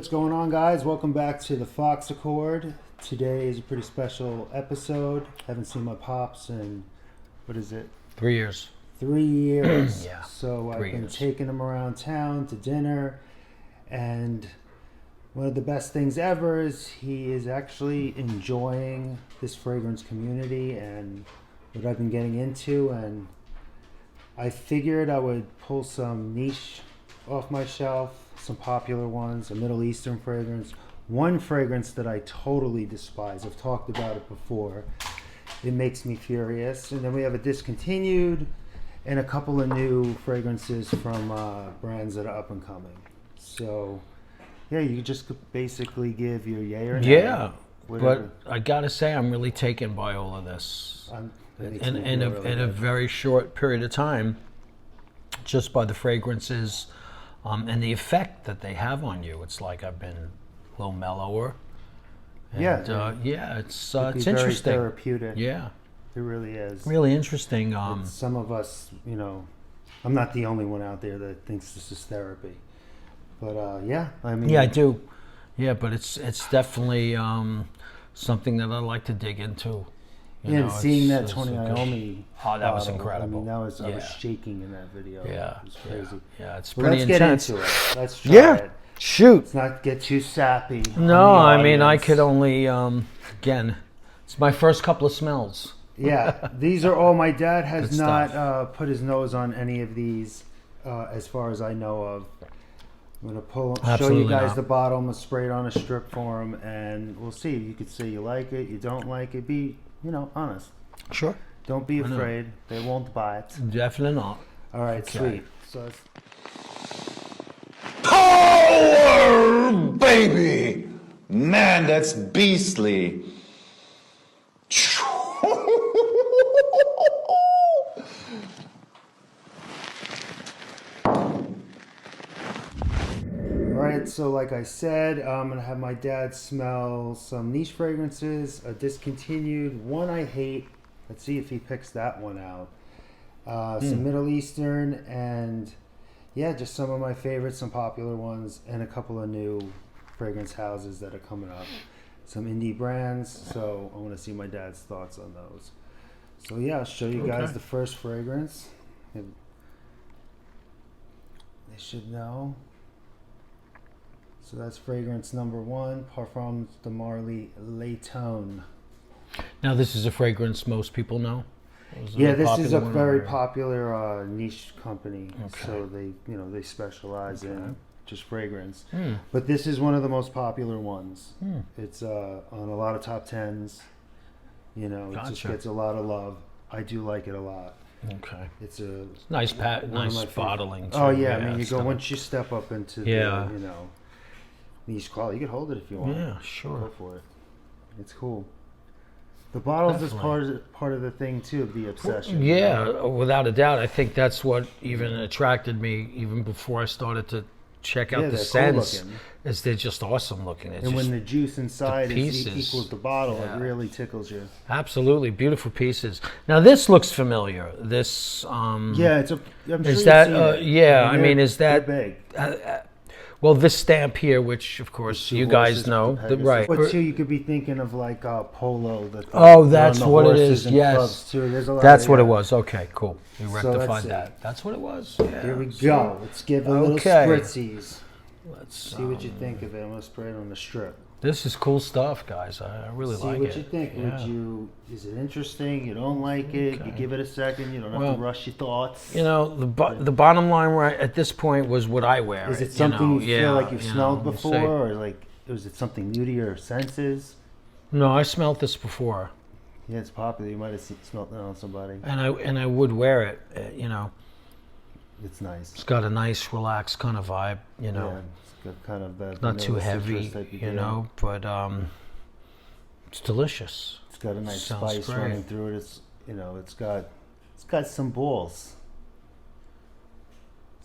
what's going on, guys? Welcome back to the Fox Accord. Today is a pretty special episode. Haven't seen my pops in, what is it? 3 years. 3 years. Yeah. So I've been taking him around town to dinner, and one of the best things ever is he is actually enjoying this fragrance community and what I've been getting into, and I figured I would pull some niche off my shelf, some popular ones, a Middle Eastern fragrance, one fragrance that I totally despise. I've talked about it before. It makes me furious. And then we have a discontinued and a couple of new fragrances from brands that are up and coming. So yeah, you just basically give your yay or nay. Yeah, but I gotta say I'm really taken by all of this in a very short period of time, just by the fragrances and the effect that they have on you. It's like I've been a little mellower. And, yeah, it's interesting. Very therapeutic. Yeah, it really is. Really interesting. Some of us, you know, I'm not the only one out there that thinks this is therapy. But yeah, I mean. Yeah, I do. Yeah, but it's definitely something that I like to dig into. Yeah, and seeing that Tony Iommi. Oh, that was incredible. I mean, I was shaking in that video. Yeah, it was crazy. Yeah, it's pretty Let's intense. get into it. Let's try it. Shoot. Let's not get too sappy. No, I mean, I could only, again, it's my first couple of smells. Yeah, these are all, my dad has not put his nose on any of these as far as I know of. I'm going to show you guys the bottle. I'm going to spray it on a strip for him, and we'll see. You could say you like it, you don't like it. Be, you know, honest. Sure. Don't be afraid. They won't buy it. Definitely not. All right, sweet. So it's power, baby. Man, that's beastly. Alright, so like I said, I'm going to have my dad smell some niche fragrances, a discontinued, one I hate. Let's see if he picks that one out. Some Middle Eastern, and yeah, just some of my favorites, some popular ones, and a couple of new fragrance houses that are coming up. Some indie brands, so I want to see my dad's thoughts on those. So yeah, I'll show you guys the first fragrance. They should know. So that's fragrance number 1, Parfums de Marly LAYTON. Now this is a fragrance most people know? Yeah, this is a very popular niche company. So they, you know, they specialize in just fragrance. But this is one of the most popular ones. It's on a lot of top 10s. You know, it just gets a lot of love. I do like it a lot. Okay. It's a nice bottling too. Oh yeah, I mean, you go once you step up into the, you know, niche quality. You can hold it if you want. Yeah, sure. Go for it. It's cool. The bottles is part of the thing too, of the obsession. Yeah, without a doubt. I think that's what even attracted me even before I started to check out the scents. Cool, is they're just awesome looking. And when the juice inside equals the bottle, it really tickles you. Absolutely, beautiful pieces. Now this looks familiar. This yeah, it's a. I'm sure is that I mean, is that big? Well, this stamp here, which of course you guys know, right? But too, you could be thinking of like Polo. That's what it is. Yes, that's what it was. Okay, cool. We rectified that. That's what it was. Yeah. Here we go. Let's give a little spritzies. Let's see what you think of it. I'm gonna spray it on the strip. This is cool stuff, guys. I really like it. See what you think. Yeah. Is it interesting? You don't like it? You give it a second. You don't have to rush your thoughts. You know, the bottom line right at this point was would I wear it? Is it something you feel like you've smelled before, or like was it something new to your senses? No, I smelled this before. Yeah, it's popular. You might have smelled it on somebody. And I would wear it. You know, it's nice. It's got a nice, relaxed kind of vibe. You know. Yeah. Kind of that not too heavy, you know, but it's delicious. It's got a nice spice running through it. It's, you know, it's got some balls.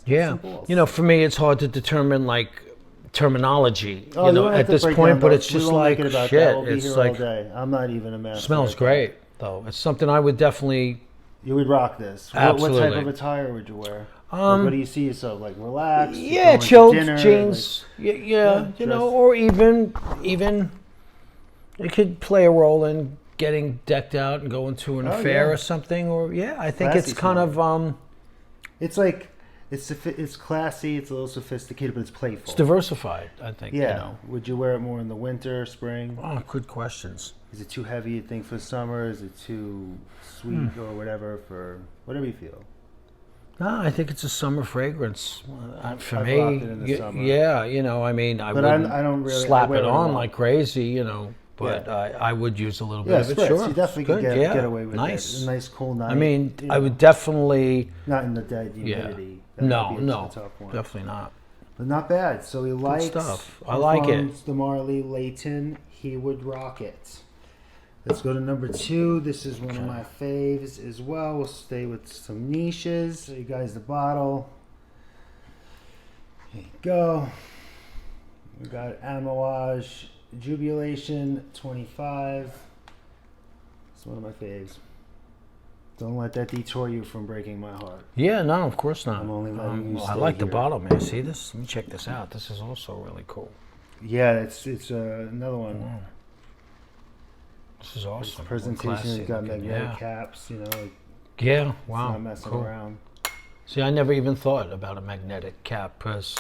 Yeah, you know, for me, it's hard to determine like terminology, you know, at this point, but it's just like shit. It's like all day. I'm not even a master. Smells great though. It's something I would definitely You would rock this. Absolutely. What type of attire would you wear? Like, what do you see yourself like? Relaxed? Yeah, going to chilled dinner, jeans. Yeah, you know, or even it could play a role in getting decked out and going to an affair or something. Or I think Classy it's kind of it's like it's classy. It's a little sophisticated, but it's playful. it's diversified. I think. Yeah. You know. Would you wear it more in the winter, spring? Oh, good questions. Is it too heavy, you think, for summer? Is it too sweet or whatever for whatever you feel? No, I think it's a summer fragrance for I've me. rocked it in the summer. Yeah, you know, I mean, I But wouldn't I don't really slap wear it a on lot. like crazy, you know. But I would use a little bit of it. spritz. Sure, You definitely Good, could yeah. get away with Nice. it. A nice cool night. I mean, you I know, would definitely. not in the dead humidity. That No, might be a no, tough one. definitely not. But not bad. So he likes stuff. I like it. The Marley Layton. He would rock it. Let's go to number 2. This is one of my faves as well. We'll stay with some niches. So you guys, the bottle. There you go. We got Amouage Jubilation 25. It's one of my faves. Don't let that detour you from breaking my heart. Yeah, no, of course not. I'm only letting you I stay like the here. bottle, man. See this? Let me check this out. This is also really cool. Yeah, it's another one. Wow. This is awesome. Presentation has Classy got looking, magnetic caps, you know, like, Yeah, it's wow. not messing Cool. around. See, I never even thought about a magnetic cap because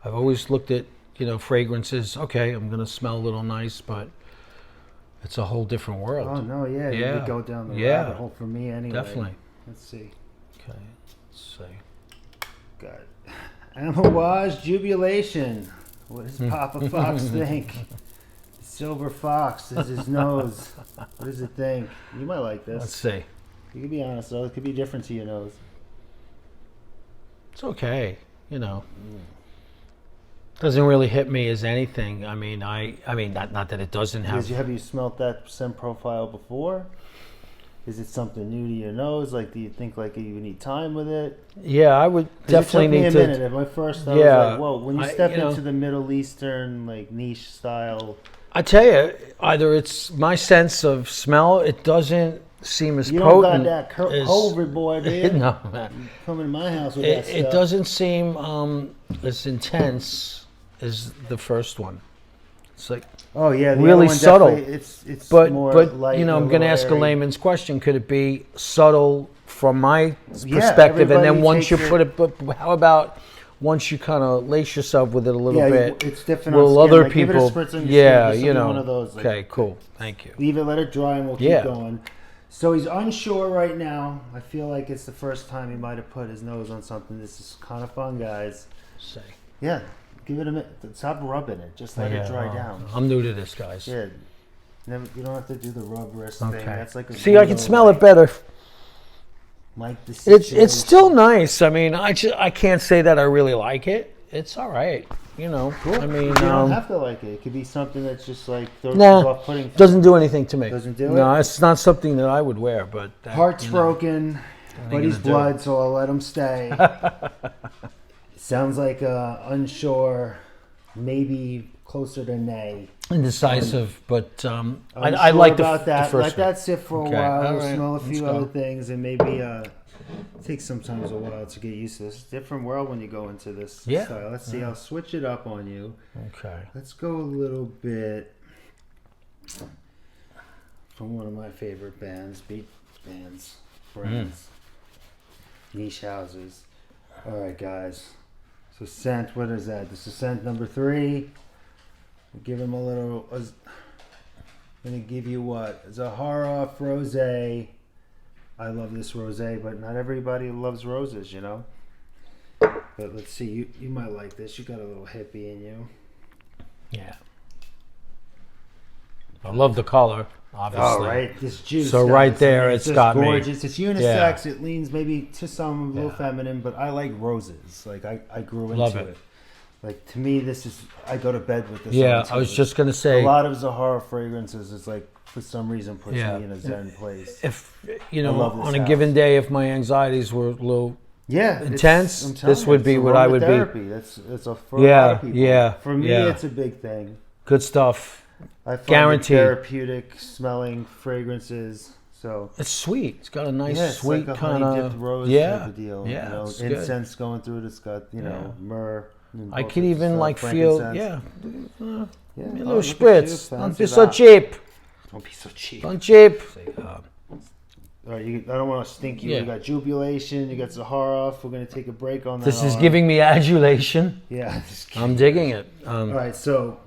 I've always looked at, you know, fragrances. Okay, I'm going to smell a little nice, but it's a whole different world. Oh no, yeah, you Yeah. could go down the Yeah. rabbit hole for me anyway. Definitely. Let's see. Okay, let's see. Got Amouage Jubilation. What does Papa Fox think? Silver Fox is his nose. What does it think? You might like this. Let's see. You can be honest though. It could be different to your nose. It's okay, you know. Doesn't really hit me as anything. I mean, not that it doesn't have. Have you smelt that scent profile before? Is it something new to your nose? Like, do you think like you need time with it? Yeah, I would definitely it took me need a to. minute. At my first, I was like, whoa. When you step into the Middle Eastern like niche style, I tell you, either it's my sense of smell. It doesn't seem as you don't got potent. that as- COVID boy, do you? No, man. Coming to my house with that stuff. It doesn't seem as intense as the first one. It's like Oh yeah, the really other one subtle. definitely- It's but more but light you know, and I'm going to little ask a airy. layman's question. Could it be subtle from my Yeah, perspective, and then everybody once you takes put it? But how about once you kind of lace yourself with it a little bit? It's different. On Will skin. other Like, give it a people? spritz on your Yeah, skin. This will you be know. one of those. Like, Okay, cool. Thank you. leave it, let it dry, and we'll Yeah. keep going. So he's unsure right now. I feel like it's the first time he might have put his nose on something. This is kind of fun, guys. Say. Yeah, give it a minute. Stop rubbing it. Just let it dry down. I'm new to this, guys. Yeah, you don't have to do the rub wrist thing. Okay. That's like a See, I can weirdo, smell like, it better. Like the It's situation. still nice. I mean, I can't say that I really like it. It's all right. You know. I mean, You don't have to like it. It could be something that's just like throws you nah, off-putting. doesn't do anything to me. Doesn't do No, it? it's not something that I would wear. But that, Heart's you know, broken, but he's gonna do? blood, so I'll let him stay. Sounds like unsure, maybe closer to nay. indecisive. But I Unsure like about that. the first Let that sit for Okay, a while. all right, Smell a let's few go. other things, and maybe it takes sometimes a while to get used to this. Different world when you go into this Yeah. style. Let's see. I'll switch it up on you. Okay. Let's go a little bit from one of my favorite bands, beat bands, friends, niche houses. All right, guys. So scent, what is that? This is scent number 3. We'll give him a little. I'm gonna give you what? ZAHAROFF Rosé. I love this rosé, but not everybody loves roses, you know. But let's see. You might like this. You got a little hippie in you. Yeah. I love the color, obviously. Oh, right. This juice. So guys, right there, I mean, it's just got me. gorgeous. It's unisex. It leans maybe to some a little Yeah. feminine, but I like roses. Like I grew into Love it. it. Like to me, this is. I go to bed with this. Yeah, on, I was too. just gonna say, a lot of Zahara fragrances is like for some reason puts Yeah. me in a zen place. if you I know, love this on a house. given day, if my anxieties were a little Yeah, intense, I'm telling this you, would it's be what I would be. aromatherapy. It's a for a Yeah, lot of people. yeah, For me, yeah. it's a big thing. Good stuff. I find Guaranteed. it therapeutic smelling fragrances. So it's sweet. It's got a nice yeah, it's sweet like a kind honey-dipped rose type of deal. Yeah, you know, it's good. incense going through it. It's got myrrh. And I all could sorts of even stuff, like feel frankincense. a Yeah. little look at spritz. you, Don't fancy be so that. cheap. Don't be so cheap. Don't cheap. All right, I don't want to stink you. Yeah. You got Jubilation. You got ZAHAROFF. We're gonna take a break on that. This is giving me adulation. Yeah. I'm digging it. All right, so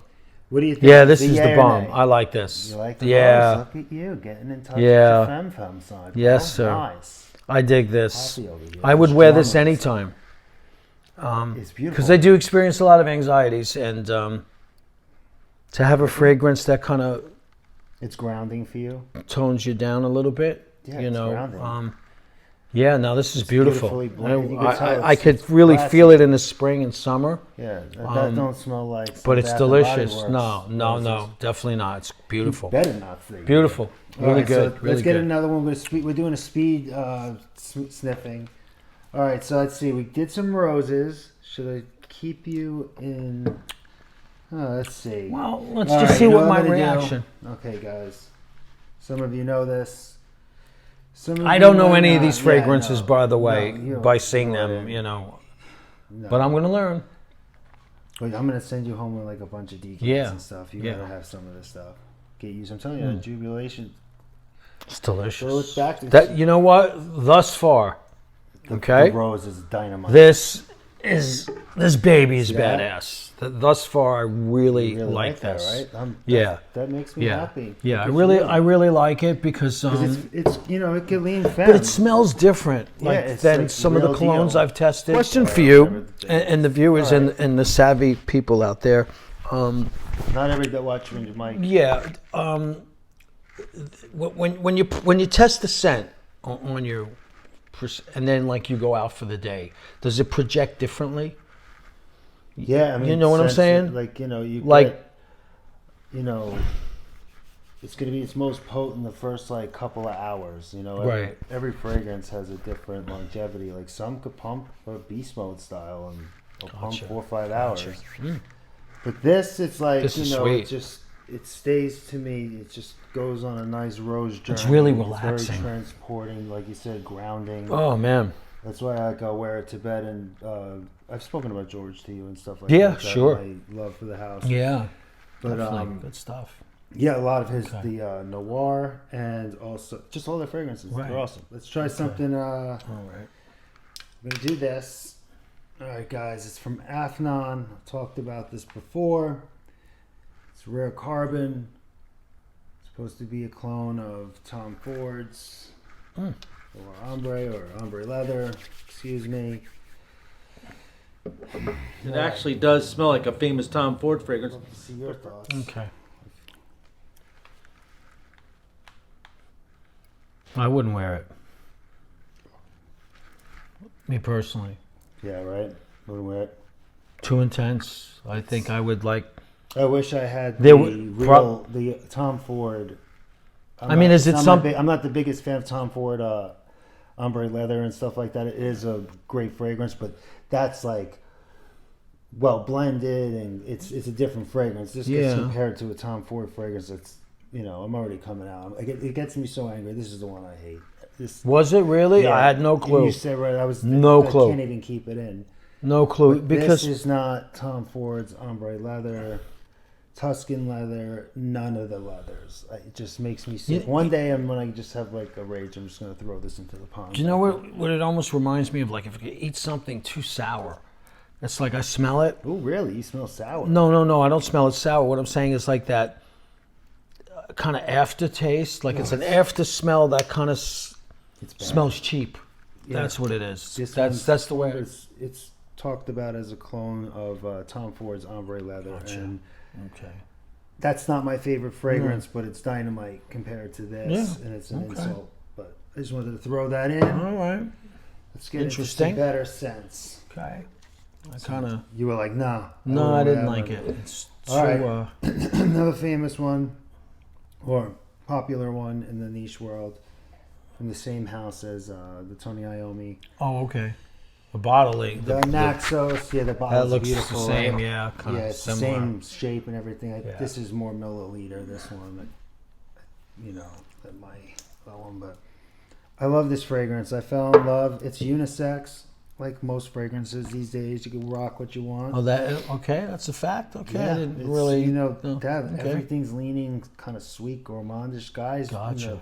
what do you think? Yeah, this is yay the or bomb. nay? I like this. You like the yeah. rose? Look at you getting in touch Yeah. with the femme side. Yes, bro. sir. Nice. I dig this. Happy over here. I would It's wear this drama. anytime. It's beautiful. Because I do experience a lot of anxieties, and to have a fragrance that kind of It's grounding for you. tones you down a little bit, Yeah, you it's know. grounding. Yeah, no, this is beautiful. beautifully blended. You can tell I it's could really classy. feel it in the spring and summer, Yeah, that don't smell like. but it's Bath and Body delicious. Works No, roses. no, definitely not. It's beautiful. Better not say. Beautiful. All Really right, good. So really let's get good. another one. We're doing a speed sniffing. All right, so let's see. We did some roses. Should I keep you in? Oh, let's see. Well, let's All just right, see you know what my I'm gonna do? reaction. Okay, guys. Some of you know this. Some of I you don't know might any of not. these fragrances, no. by the way, No, you don't by seeing know them, it. you know. No. But I'm going to learn. Wait, I'm gonna send you home with like a bunch of decals Yeah, and stuff. You yeah. gotta have some of this stuff. Get used. I'm telling you, that Jubilation. It's Throw delicious. it back. That, you know what? Thus far, okay, The rose is dynamite. this baby is See that? badass. Thus far, I really, You really like that, this. right? Yeah. That makes me Yeah, happy. yeah. I Because really like it because it's you know, it can lean femme. but it smells different, like it's than like some of the real colognes deal. I've tested. Question Alright, for you whatever the and the viewers All right. and the savvy people out there. Not every that watch your mic. Yeah. When you test the scent on your, and then like you go out for the day, does it project differently? Yeah, I mean, You know what I'm sense saying? it, like, you know, you Like- get, you know, it's gonna be its most potent the first like couple of hours. You know, Right. Every fragrance has a different longevity. Like some could pump a beast mode style and pump Gotcha. 4 or 5 hours. Mm. But this, it's like This you is know, sweet. it stays to me. It just goes on a nice rose journey. It's really Very relaxing. transporting, like you said, grounding. Oh man. That's why I'll wear it to bed. And I've spoken about George to you and stuff like Yeah, that. sure. My love for the house. Yeah. But Definitely good stuff. yeah, a lot of his Okay. the Noir and also just all their fragrances. Right. They're awesome. Let's try something. All right. I'm gonna do this. All right, guys. It's from AFNAN. I talked about this before. It's rare carbon. It's supposed to be a clone of Tom Ford's or Ambre leather. Excuse me. It actually does smell like a famous Tom Ford fragrance. Love to see your thoughts. Okay. I wouldn't wear it. Me personally. Yeah, right. Wouldn't wear it. Too intense. I think I would like. I wish I had There the would real the Tom Ford. I mean, is it I'm not the biggest fan of Tom Ford ombre leather and stuff like that. It is a great fragrance, but that's like well blended and it's a different fragrance. This gets Yeah. compared to a Tom Ford fragrance. That's I'm already coming out. It gets me so angry. This is the one I hate. This. Was it really? Yeah, I had no clue. You said right. I was No I clue. can't even keep it in. No clue. But Because this is not Tom Ford's ombre leather, Tuscan leather, none of the leathers. It just makes me sick. You- One day, when I just have like a rage, I'm just going to throw this into the pond. do you know what it almost reminds me of? Like if you eat something too sour. It's like I smell it. Oh, really? You smell sour? No. I don't smell it sour. What I'm saying is like that kind of aftertaste. Like it's an after smell that kind of It's bad. smells cheap. Yeah. That's what it is. This That's one's- the way. It's talked about as a clone of Tom Ford's ombre leather, Gotcha. and Okay. that's not my favorite fragrance, but it's dynamite compared to this, Yeah. and it's an Okay. insult. But I just wanted to throw that in. All right. Let's get into Interesting. some better sense. Okay. I kind of. You were like, nah. No, I wouldn't didn't wear like that it. It's too. All right. Another famous one, or popular one in the niche world, from the same house as the Tony Iommi. Oh, okay. The bottling. The Naxos, yeah, the That bottle's looks beautiful. the same. Yeah, kind Yeah, of it's the similar. same shape and everything. Yeah. This is more milliliter. This one, that my that one, but I love this fragrance. I fell in love. It's unisex, like most fragrances these days. You can rock what you want. Oh, okay. That's a fact. Okay, Yeah, I didn't really. You know, no, that okay. everything leaning kind of sweet, gourmandish, guys. Gotcha. You know,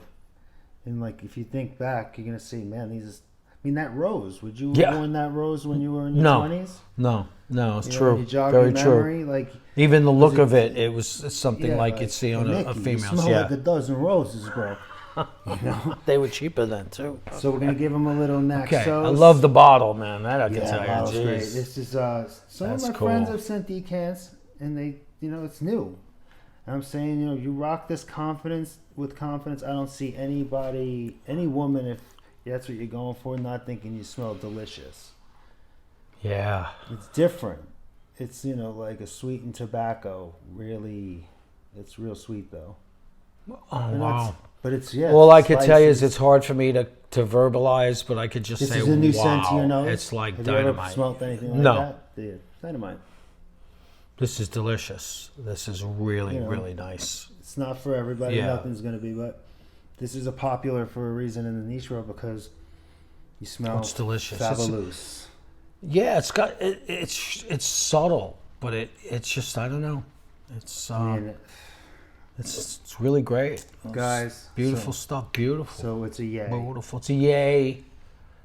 and like if you think back, you're gonna see, man, these. I mean, that rose. Would you Yeah. have worn that rose when you were in your No. 20s? No, it's You know, true. you jog Very your true. memory, like Even the look of it, it was something yeah, like you'd see on Nicky, a you female's. smell Yeah, like a dozen roses, bro. You know. they were cheaper then too. So we're gonna give them a little NAXOS. Okay, I love the bottle, man. That I can Yeah, tell bottle's you. great. Jeez. This is some That's of my cool. friends have sent decants, and they, you know, it's new. And I'm saying, you know, you rock this with confidence. I don't see anybody, any woman, if that's what you're going for, not thinking you smell delicious. Yeah. It's different. It's, you know, like a sweetened tobacco. Really, it's real sweet though. Oh And wow. But it's yeah. All I could tell you is spices. it's hard for me to verbalize, but I could just This say, is a new wow, scent to your nose. it's like Have you ever dynamite. smelled anything like No. that? Yeah, dynamite. This is delicious. This is really, You know, really nice. It's not for everybody. Yeah. Nothing's gonna be, but this is a popular for a reason in the niche world because you smell. It's delicious. It's- Fabulous. Yeah, it's got it's subtle, but it's just I don't know. It's I mean, it's really great. guys, Beautiful stuff. Beautiful. So it's a yay. Beautiful. It's a yay.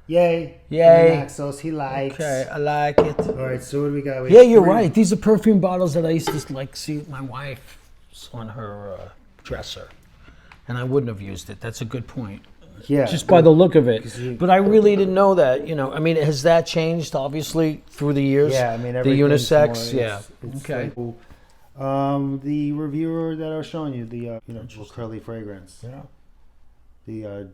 Yay. Yay. Naxos, he likes. Okay, I like it. All right, so what do we got? We Yeah, have you're three- right. These are perfume bottles that I used to like see my wife on her dresser, and I wouldn't have used it. That's a good point. Yeah. Just by the look of 'Cause you- it. But I really didn't know that. You know, I mean, has that changed obviously through the years? Yeah, I mean, the everything's unisex. more- Yeah. it's Okay. like, the reviewer that I was showing you, the you know, curly fragrance. Yeah. The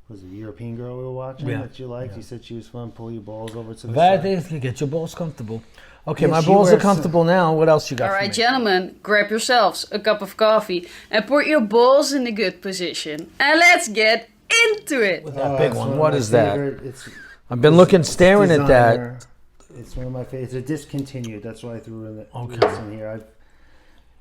was it the European girl we were watching Yeah. that you liked? Yeah. You said she was fun. Pull your balls over to the That side. is to get your balls comfortable. Okay, Yeah, my she balls are wears- comfortable now. What else you got? All for right, me? gentlemen, grab yourselves a cup of coffee and put your balls in a good position. And let's get into it. That big it's one. of What my is that? favorite. It's I've been looking, staring at that. designer. It's one of my favorites. It's a discontinued. That's why I threw in Okay. this in here. I've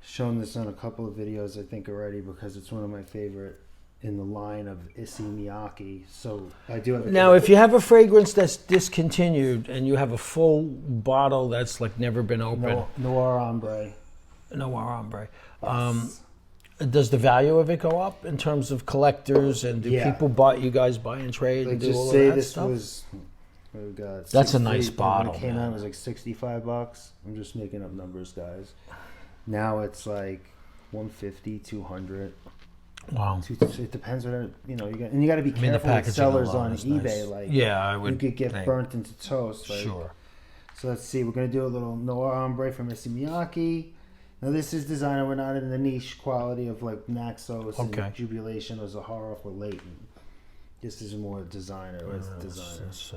shown this on a couple of videos, I think, already because it's one of my favorite in the line of ISSEY MIYAKE. So I do have. Now, if you have a fragrance that's discontinued and you have a full bottle that's like never been opened, Noir Ombre. NOIR Ambre. Does the value of it go up in terms of collectors, and do Yeah. people buy? You guys buy and trade Like and do just all say of that this stuff? was. What we got? That's a 60 nice bottle, When it came man. out, it was like $65. I'm just making up numbers, guys. Now it's like 150, 200. Wow. It depends what you know. You got, and you got to be I mean, the careful with packaging sellers alone on is eBay. nice. Like, Yeah, I would you could get think. burnt into toast. Like, Sure. So let's see. We're gonna do a little Noir Ombre from ISSEY MIYAKE. Now this is designer. We're not in the niche quality of like Naxos Okay. and Jubilation or ZAHAROFF or LAYTON. This is more designer. It's designer, Let's see.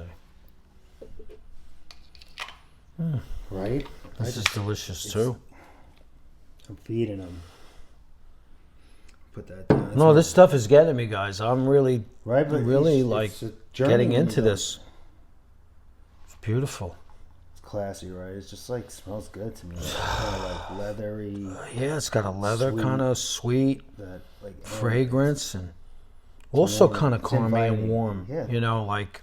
right? This is delicious too. I'm feeding them. Put that down. That's No, my- this stuff is getting me, guys. I'm really, right, but really it's like a journey getting when you into go. this. It's beautiful. It's classy, right? It's just like smells good to me. Like, kind of like leathery. Yeah, it's got a leather Sweet. kind of sweet That like fragrance and also warm. kind of It's calming and inviting. warm. Yeah. You know, like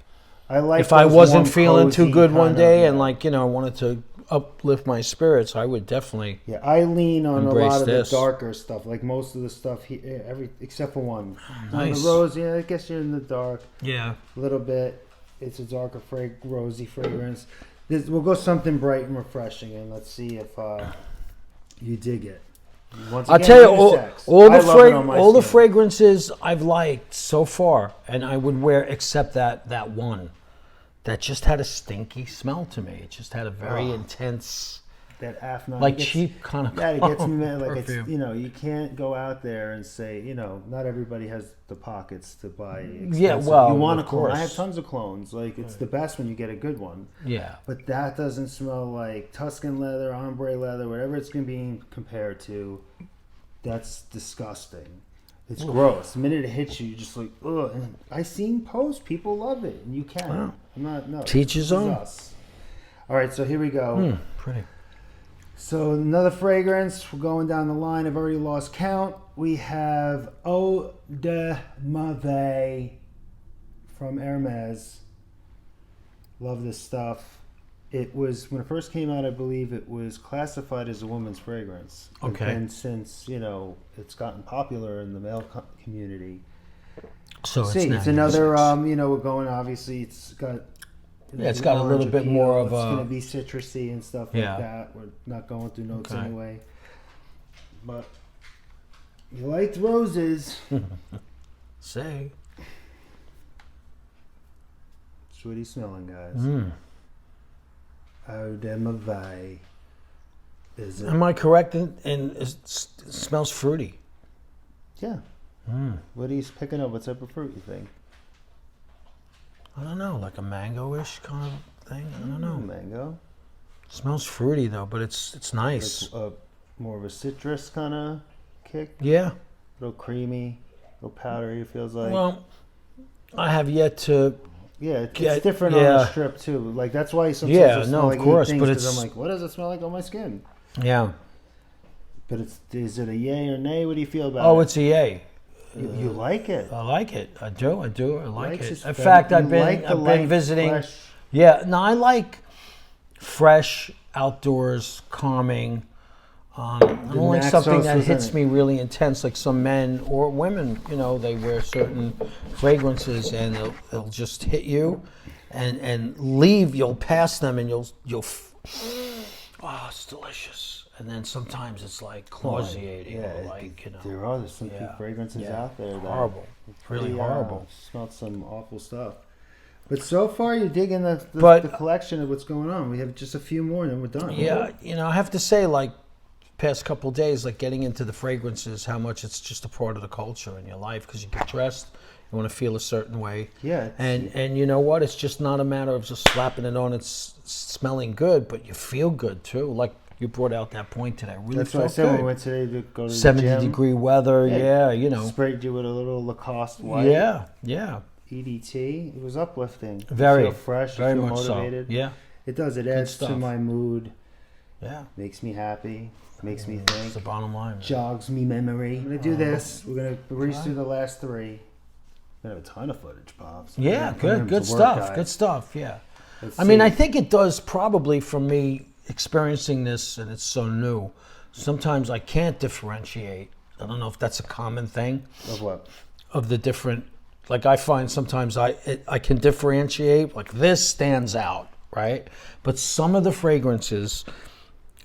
I like. if I those wasn't warm, feeling too cozy good one kind day of, and like, you know, wanted to uplift my spirits, I would definitely. yeah, I lean on a Embrace lot of this. the darker stuff. Like most of the stuff, every except for one. Nice. The rose, yeah, I guess you're in the dark Yeah. a little bit. It's a darker, rosy fragrance. We'll go something bright and refreshing, and let's see if you dig it. Once I'll again, tell you, unisex. all I the love it on my all the skin. fragrances I've liked so far, and I would wear except that one, that just had a stinky smell to me. It just had a very intense, That AFNAN, like gets- cheap kind of. Yeah, it gets me mad. Like it's, perfume. you know, you can't go out there and say, you know, not everybody has the pockets to buy. Yeah, expensive- well, you want a of clone. I course. have tons of clones. Like it's the best when you get a good one. Yeah. But that doesn't smell like Tuscan leather, ombre leather, whatever it's going to be compared to. That's disgusting. It's gross. The minute it hits you, you're just like, ugh. And I seen posts. People love it, and you can. Wow. I'm not. No. Teach his this is own. us. All right, so here we go. Pretty. So another fragrance. We're going down the line. I've already lost count. We have Eau de Merveille from Hermes. Love this stuff. It was, when it first came out, I believe it was classified as a woman's fragrance. Okay. And since, you know, it's gotten popular in the male community. So It's another, you know, we're going, obviously, it's got... Yeah, it's got a little bit more of it's a... going to be citrusy and stuff like that. We're not going through notes anyway. But you liked roses. Say. That's what he's smelling, guys. Eau de Merveille. Is it? Am I correct? And it smells fruity. Yeah. What are you picking up? What type of fruit you think? I don't know, like a mango-ish kind of thing. I don't know. Mango. Smells fruity though, but it's nice. Like more of a citrus kind of kick. Yeah. A little creamy, a little powdery. It feels like. Well, I have yet to. Yeah, it's different on the strip too. Like that's why sometimes I smell like of course, things, but 'cause it's. I'm like, what does it smell like on my skin? Yeah. But is it a yay or nay? What do you feel about it? Oh, it's a yay. You like it. I like it. I do. I like it. Likes In fact, I've been visiting. fresh. Yeah. No, I like fresh, outdoors, calming. I don't like something that hits me really intense, like some men or women. You know, they wear certain fragrances and they'll just hit you, and leave. You'll pass them and you'll. Oh, it's delicious. And then sometimes it's like nauseating. Yeah, or like, you know. There are some fragrances out there that horrible. Really horrible. Smelled some awful stuff. But so far, you're digging the collection of what's going on. We have just a few more, and then we're done. Yeah, you know, I have to say, like, past couple of days, like getting into the fragrances, how much it's just a part of the culture in your life because you get dressed, you want to feel a certain way. Yeah. And you know what? It's just not a matter of just slapping it on. It's smelling good, but you feel good too. Like you brought out that point today. Really That's felt what I said good. when we went today to go to the 70-degree weather. Yeah, you know. Sprayed you with a little Lacoste white. Yeah. EDT. It was uplifting. Very. You feel fresh. Very you feel much motivated. so. Yeah. It does. It adds to stuff. my mood. Yeah. Makes me happy. Makes me That's think. the bottom line. Man. Jogs me memory. I'm going to do this. We're going to breeze through the last three. We're going to have a ton of footage, Pops. Yeah, good stuff. Good stuff, yeah. Let's I mean, see. I think it does probably from me experiencing this, and it's so new. Sometimes I can't differentiate. I don't know if that's a common thing. Of what? Of the different, like I find sometimes I can differentiate, like this stands out, right? But some of the fragrances,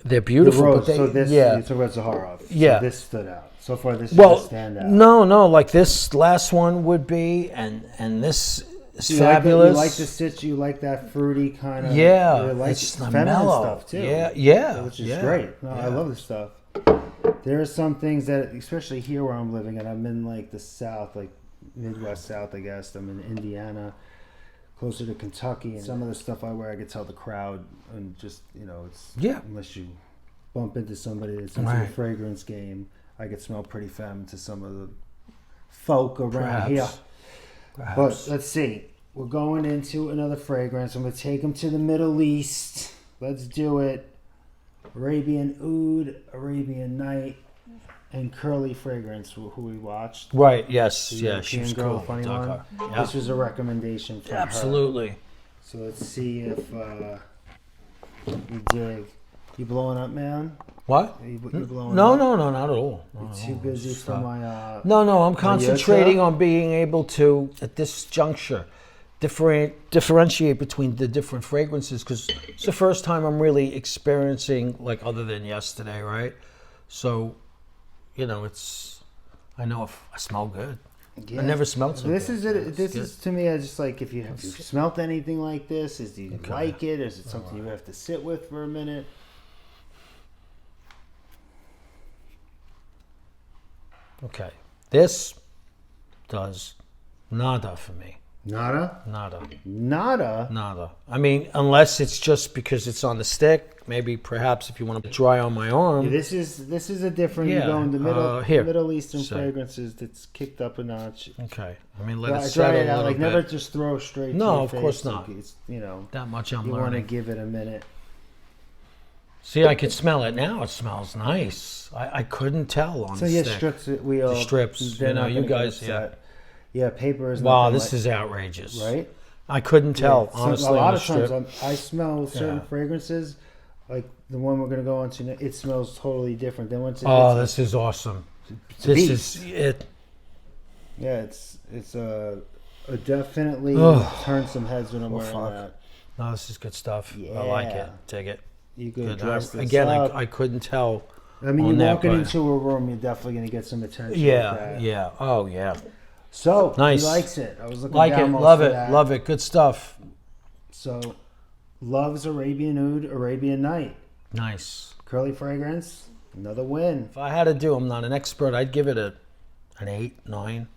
they're beautiful. The rose, but they, so this, yeah. you talk about Zaharov. Yeah. So this stood out. So far, this Well, should stand out. no, like this last one would be, and this is fabulous. You like the citrus, you like that fruity kind of. Yeah, you like it's feminine mellow stuff too. Yeah, Which is great. No, I love this stuff. There are some things that, especially here where I'm living, and I'm in like the South, like Midwest South, I guess. I'm in Indiana, closer to Kentucky, and some of the stuff I wear, I could tell the crowd, and just it's unless you bump into somebody that's into the fragrance game, I could smell pretty femme to some of the folk around here. Perhaps. But let's see. We're going into another fragrance. I'm going to take them to the Middle East. Let's do it. Arabian Oud, Arabian Night, and Curly Fragrance, who we watched. Right, yes, The yeah, she European was girl, cool. funny Dark one. hair. Yeah. This was a recommendation from her. Absolutely. So let's see if we dig. You blowing up, man? What? You blowing No, up? no, not at all. Not at Too all. busy Just, for my... No, I'm concentrating on being able to, at this juncture, differentiate between the different fragrances because it's the first time I'm really experiencing, like, other than yesterday, right? So, I know if I smell good. Yeah. I never smelled so This good. is it. This good. is to me. I just like if you've smelt anything like this. Do you like it? Is it something you have to sit with for a minute? Okay, this does nada for me. Nada. I mean, unless it's just because it's on the stick. Maybe, perhaps, if you want to dry on my arm. Yeah, this is a different. Yeah, You go into here. Middle Eastern So- fragrances that's kicked up a notch. Okay, I mean, let Dry it settle it a out. little Like bit. never just throw straight. No, to your of face. course not. Like, it's That much I'm you want to learning. give it a minute. See, I could smell it now. It smells nice. I couldn't tell on So the yeah, stick. strips. We all The strips. they're You know, not you gonna get guys. Yeah. upset. Yeah, paper is. Wow, nothing this like- is outrageous. right. I couldn't tell, Yeah, honestly. a lot on of the strip. times I smell certain Yeah. fragrances, like the one we're gonna go on to. It smells totally different than once. Oh, this is awesome. This beast. is it. Yeah, it's definitely Ugh. turns some heads when I'm wearing fuck. that. No, this is good stuff. I like it. Yeah. Dig it. You could Good. dress this Again, up. I couldn't tell. I mean, on you're that, walking but- into a room, you're definitely gonna get some attention. with Yeah, that. yeah. Oh, yeah. So Nice. he likes it. I was looking Like down it. most Love of it. that. Love it. Good stuff. So, loves Arabian Oud, Arabian Night, Nice. curly fragrance, another win. If I had to do, I'm not an expert. I'd give it an 8, 9.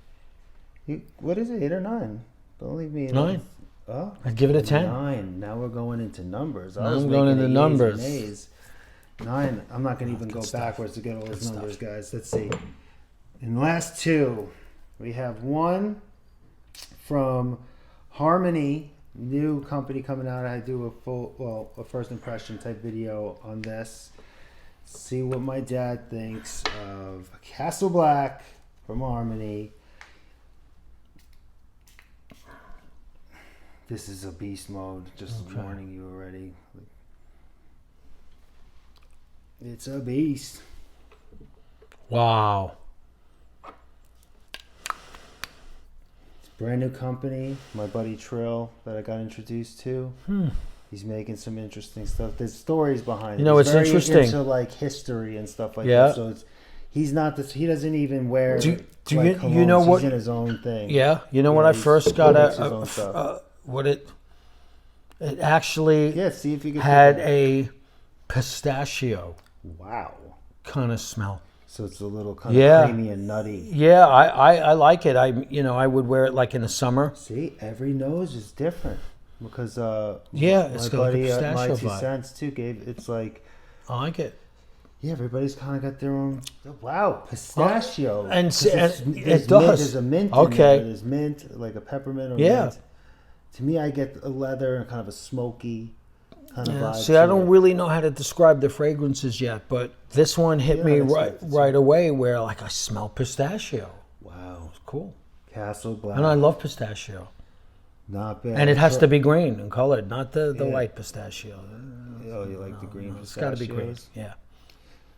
What is it, 8 or 9? Don't leave me. 9. Oh, I'd give it a 10. 9. Now we're going into numbers. Now I'm going into numbers. 9. I'm not going to even go stuff. backwards to get all those Good numbers, stuff. guys. Let's see. In the last two, we have one from Harmony, new company coming out. I do a first impression type video on this. See what my dad thinks of Castle Black from Harmony. This is a beast mode. Just warning you already. It's a beast. Wow. It's a brand new company. My buddy Trill that I got introduced to. He's making some interesting stuff. There's stories behind it. You know, He's it's very interesting. into like history and stuff like Yeah. that. So it's he's not this. He doesn't even wear. Do you- like, you know colognes. what- He's in his own thing. Yeah. You know when Yeah, I first got makes his own stuff. it actually Yeah. See if you can. had a pistachio Wow. kind of smell. So it's a little kind Yeah. of creamy and nutty. Yeah, I like it. I would wear it like in the summer. See, every nose is different because Yeah, my it's got like a buddy at My pistachio Two vibe. Cents too gave it's like I like it. yeah, everybody's kind of got their own. Wow, pistachio And 'Cause it there's mint, does. There's a mint. Okay. In there. There's mint, like a peppermint or Yeah. mint. To me, I get a leather and kind of a smoky kind of vibe. See, I to don't it. really know how to describe the fragrances yet, but this one hit Yeah, me that's right it. right away where like I smell pistachio. Wow, It's cool. Castle Black. And I love pistachio. Not bad. And it has to be green and colored, not the Yeah. white pistachio. Oh, you like the green It's got to be green. pistachios? Yeah.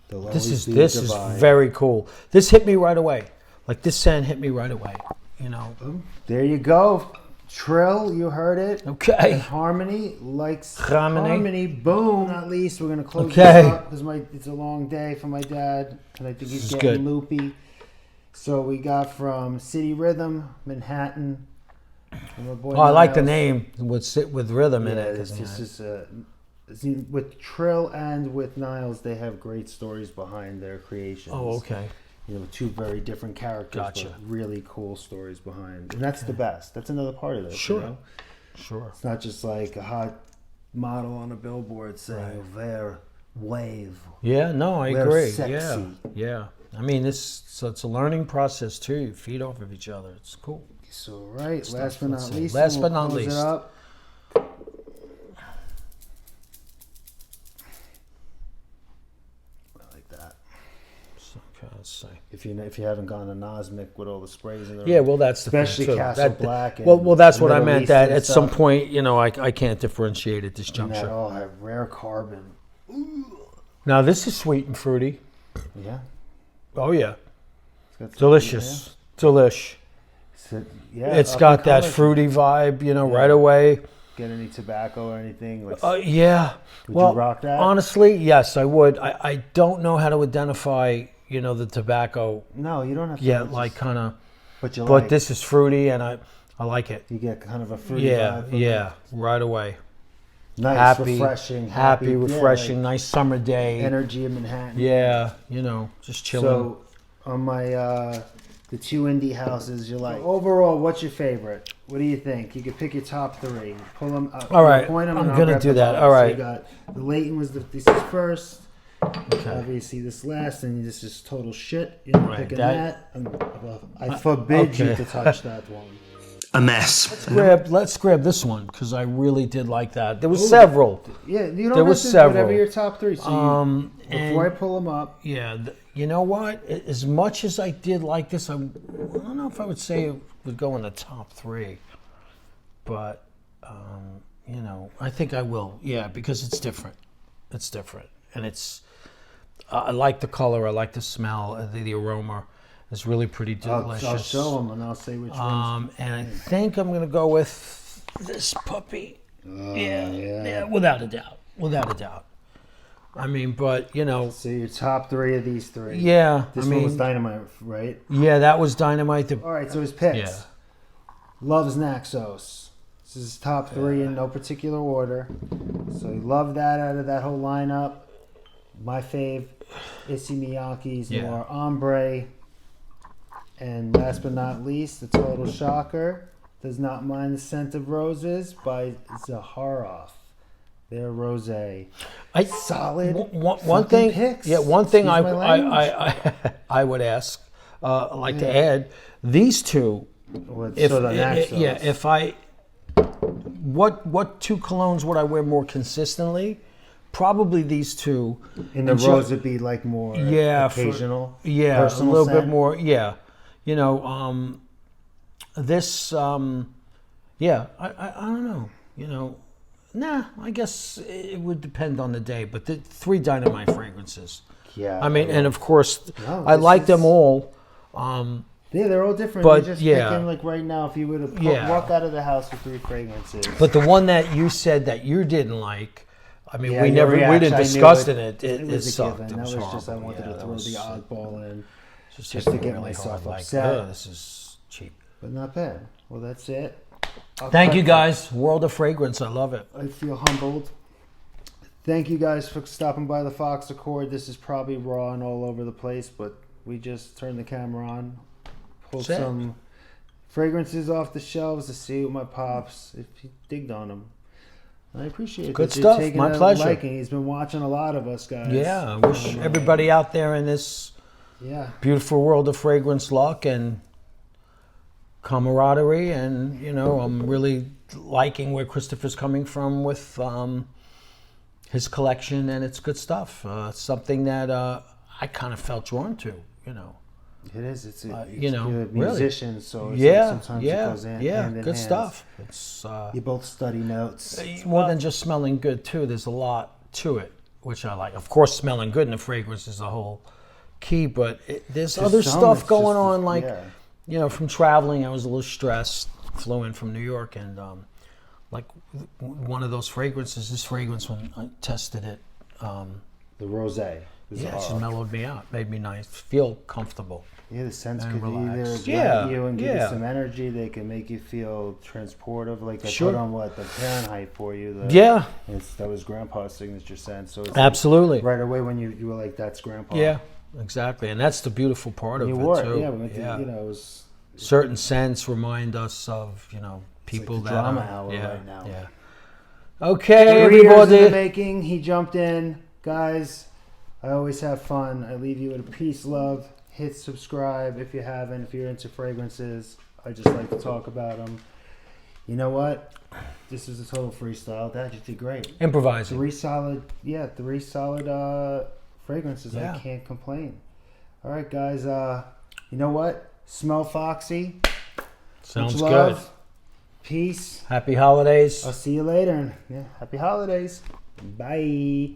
They'll This always is be this is divine. very cool. This hit me right away. Like this scent hit me right away. You know. There you go. Trill, you heard it. And Okay. Harmony likes Harmony. Boom. Not least, we're gonna close Okay. this up because it's a long day for my dad, and I think he's This is getting good. loopy. So we got from City Rhythm, Manhattan. And my boy Oh, I like the Niles. name with rhythm in Yeah, it. it's 'cause, just see, with Trill and with Niles, they have great stories behind their creations. oh, okay. You know, two very different characters, Gotcha. but really cool stories behind. And that's the best. That's another part of this. Sure. You know? Sure. It's not just like a hot model on a billboard saying "Ver wave." Yeah, no, I We're agree. sexy. Yeah. I mean, it's a learning process too. You feed off of each other. It's cool. So right, Stuff, last but let's not see. least, Last and but we'll not close it least. up. I like that. So, okay, let's see. If you haven't gone to Nosmic with all the sprays in there, Yeah, well, that's the especially thing too. Castle That- Black. And Well, that's what I Middle meant. That Eastern at some stuff, point, you know, I can't differentiate at this and that juncture. all have rare carbon. Now this is sweet and fruity. Yeah, Oh yeah, it's got some- delicious, delish. yeah. So, yeah, It's up got and that coming. fruity vibe, you know, Yeah. right away. Get any tobacco or anything? Like, Yeah. Would Well, you rock that? honestly, yes, I would. I don't know how to identify, you know, the tobacco no, you don't have to. yet, just- like kind of. but you But like, this is fruity, and I like it. you get kind of a fruity Yeah, vibe from yeah, right away. it. Nice, Happy, refreshing, happy, yeah, refreshing, like nice summer day. energy in Manhattan. Yeah, you know, just chilling. So on my the two indie houses, you like overall. What's your favorite? What do you think? You could pick your top three. Pull them. All right, point them I'm and I'll gonna grab do the that. bottom. All So right. you got the Layton was this is first. Okay. Obviously, this last, and this is total shit. You're not Right, picking that- that. I forbid you okay. to touch that one. a mess. Let's grab this one because I really did like that. There was several. Yeah, you don't There have was to, several. whatever your top three. So before I pull them up. Yeah, you know what? As much as I did like this, I don't know if I would say it would go in the top three. But, you know, I think I will. Yeah, because it's different. It's different. And it's, I like the color. I like the smell. The aroma is really pretty delicious. I'll show them and I'll say which ones. And I think I'm going to go with this puppy. Yeah, without a doubt. Without a doubt. I mean, but, you know. So your top three of these three. Yeah. This one was Dynamite, right? Yeah, that was Dynamite. All right, so his picks. Yeah. Loves Naxos. This is his top three in no particular order. So he loved that out of that whole lineup. My fave, ISSEY MIYAKE's NOIR Ombre. And last but not least, the total shocker, Does Not Mind the Scent of Roses by ZAHAROFF. Their rosé. Solid. One thing. Picks. Yeah, one thing I would ask, like to add, these two. What two colognes would I wear more consistently? Probably these two. And the rose would be like more occasional. A little bit more. Yeah, you know, this. I don't know. You know, I guess it would depend on the day. But the 3 Dynamite fragrances. Yeah. I mean, and of course, I like them all. Yeah, they're all different. But you're just picking, like right now, if you were to walk out of the house with 3 fragrances. But the one that you said that you didn't like, I mean, we didn't discuss it. It sucked. That was just I wanted to throw the oddball in just to get really myself hard, upset. Like, this is cheap. But not bad. Well, that's it. Thank you guys. World of Fragrance. I love it. I feel humbled. Thank you guys for stopping by the Fox Accord. This is probably raw and all over the place, but we just turned the camera on, pulled some fragrances off the shelves to see what my pops, if he digged on them. I appreciate it. Good stuff. My pleasure. Liking. He's been watching a lot of us guys. Yeah. I wish everybody out there in this beautiful world of fragrance luck and camaraderie, and you know, I'm really liking where Christopher's coming from with his collection, and it's good stuff. Something that I kind of felt drawn to, you know. It is. It's you know, you're a musician, so it's sometimes it goes hand in good hand. stuff. It's you both study notes. It's more than just smelling good too. There's a lot to it, which I like. Of course, smelling good in the fragrance is the whole key, but there's other stuff going on, like. You know, from traveling, I was a little stressed. Flew in from New York, and like one of those fragrances, this fragrance, when I tested it, the rosé. It just mellowed me out, made me nice, feel comfortable. Yeah, the scents could relax. either get you and give you some energy. They can make you feel transportive, like they put on the Fahrenheit for you. That was Grandpa's signature scent. So it's absolutely right away when you were like, that's Grandpa. Yeah. Exactly, and that's the beautiful part of it too. You know, it was certain scents remind us of people like the that drama are hour right now. Yeah. Okay, 3 years everybody. in the making. He jumped in, guys. I always have fun. I leave you with a peace, love. Hit subscribe if you haven't. If you're into fragrances, I just like to talk about them. You know what? This is a total freestyle. Dad, you did great. Improvising. 3 solid fragrances. I can't complain. All right, guys. You know what? Smell foxy. Sounds much love. good. Peace. Happy holidays. I'll see you later. Happy holidays. Bye.